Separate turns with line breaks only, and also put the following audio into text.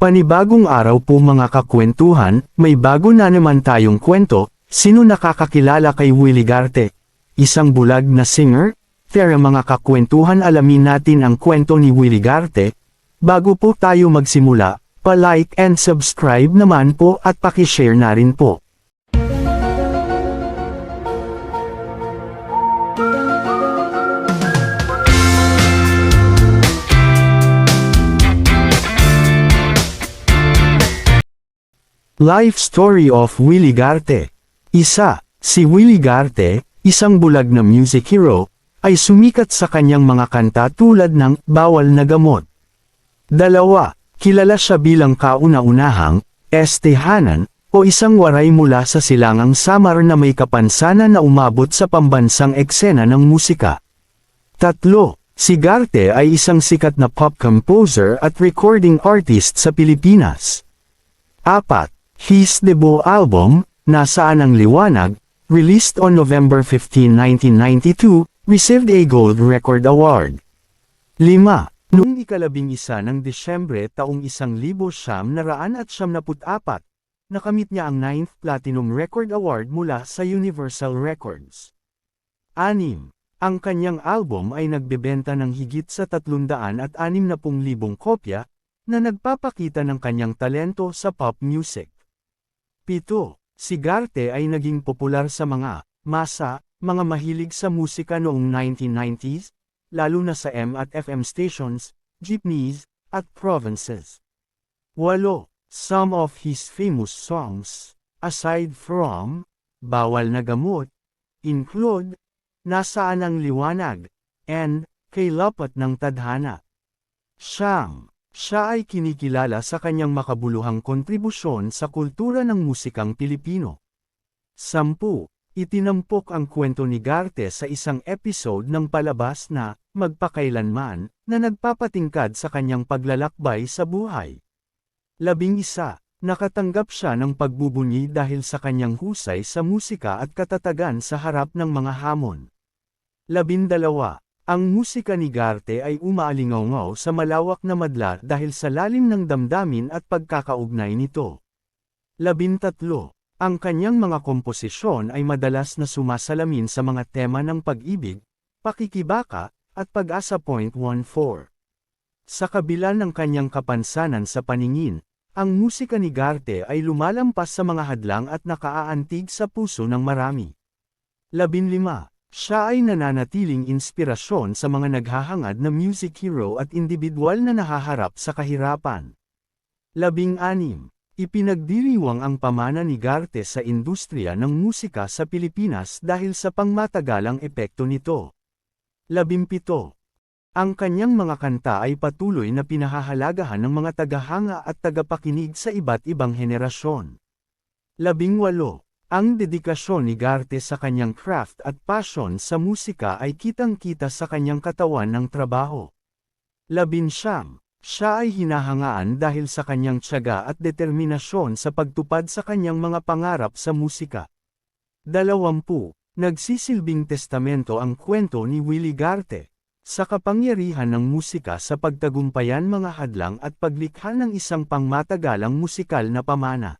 Panibagong araw po mga kakwentuhan, may bago na naman tayong kwento. Sino nakakakilala kay Willie Garte? Isang bulag na singer? Tara mga kakwentuhan, alamin natin ang kwento ni Willie Garte. Bago po tayo magsimula, pa-like and subscribe naman po at paki-share na rin po. Life Story of Willie Garte. Si Willie Garte, isang bulag na music hero, ay sumikat sa kanyang mga kanta tulad ng Bawal na Gamot. 2. Kilala siya bilang kauna-unahang Estehanan o isang waray mula sa silangang Samar na may kapansanan na umabot sa pambansang eksena ng musika. 3. Si Garte ay isang sikat na pop composer at recording artist sa Pilipinas. 4. His debut album, Nasaan ang Liwanag, released on November 15, 1992, received a Gold Record Award. 5. Noong ika-11 ng Desyembre taong 1974, nakamit niya ang 9th Platinum Record Award mula sa Universal Records. 6. Ang kanyang album ay nagbebenta ng higit sa 360,000 kopya, na nagpapakita ng kanyang talento sa pop music. 7. Si Garte ay naging popular sa mga mga mahilig sa musika noong 1990s, lalo na sa M at FM stations, jeepneys, at provinces. 8. Some of his famous songs, aside from Bawal na Gamot, include Nasaan ang Liwanag, and Kay Lapat ng Tadhana. Siya ay kinikilala sa kanyang makabuluhang kontribusyon sa kultura ng musikang Pilipino. 10. Itinampok ang kwento ni Garte sa isang episode ng palabas na Magpakailanman, na nagpapatingkad sa kanyang paglalakbay sa buhay. 11. Nakatanggap siya ng pagbubunyi dahil sa kanyang husay sa musika at katatagan sa harap ng mga hamon. 12. Ang musika ni Garte ay umaalingaw sa malawak na madla dahil sa lalim ng damdamin at pagkakaugnay nito. 13. Ang kanyang mga komposisyon ay madalas na sumasalamin sa mga tema ng pag-ibig, pakikibaka, at pag-asa. 14. Sa kabila ng kanyang kapansanan sa paningin, ang musika ni Garte ay lumalampas sa mga hadlang at nakaaantig sa puso ng marami. 15. Siya ay nananatiling inspirasyon sa mga naghahangad na music hero at individual na nahaharap sa kahirapan. 16. Ipinagdiriwang ang pamana ni Garte sa industriya ng musika sa Pilipinas dahil sa pangmatagalang epekto nito. 17. Ang kanyang mga kanta ay patuloy na pinahahalagahan ng mga tagahanga at tagapakinig sa iba't ibang henerasyon. 18. Ang dedikasyon ni Garte sa kanyang craft at passion sa musika ay kitang-kita sa kanyang katawan ng trabaho. 19. Siya ay hinahangaan dahil sa kanyang tiyaga at determinasyon sa pagtupad sa kanyang mga pangarap sa musika. 20. Nagsisilbing testamento ang kwento ni Willie Garte sa kapangyarihan ng musika sa pagtagumpayan mga hadlang at paglikha ng isang pangmatagalang musikal na pamana.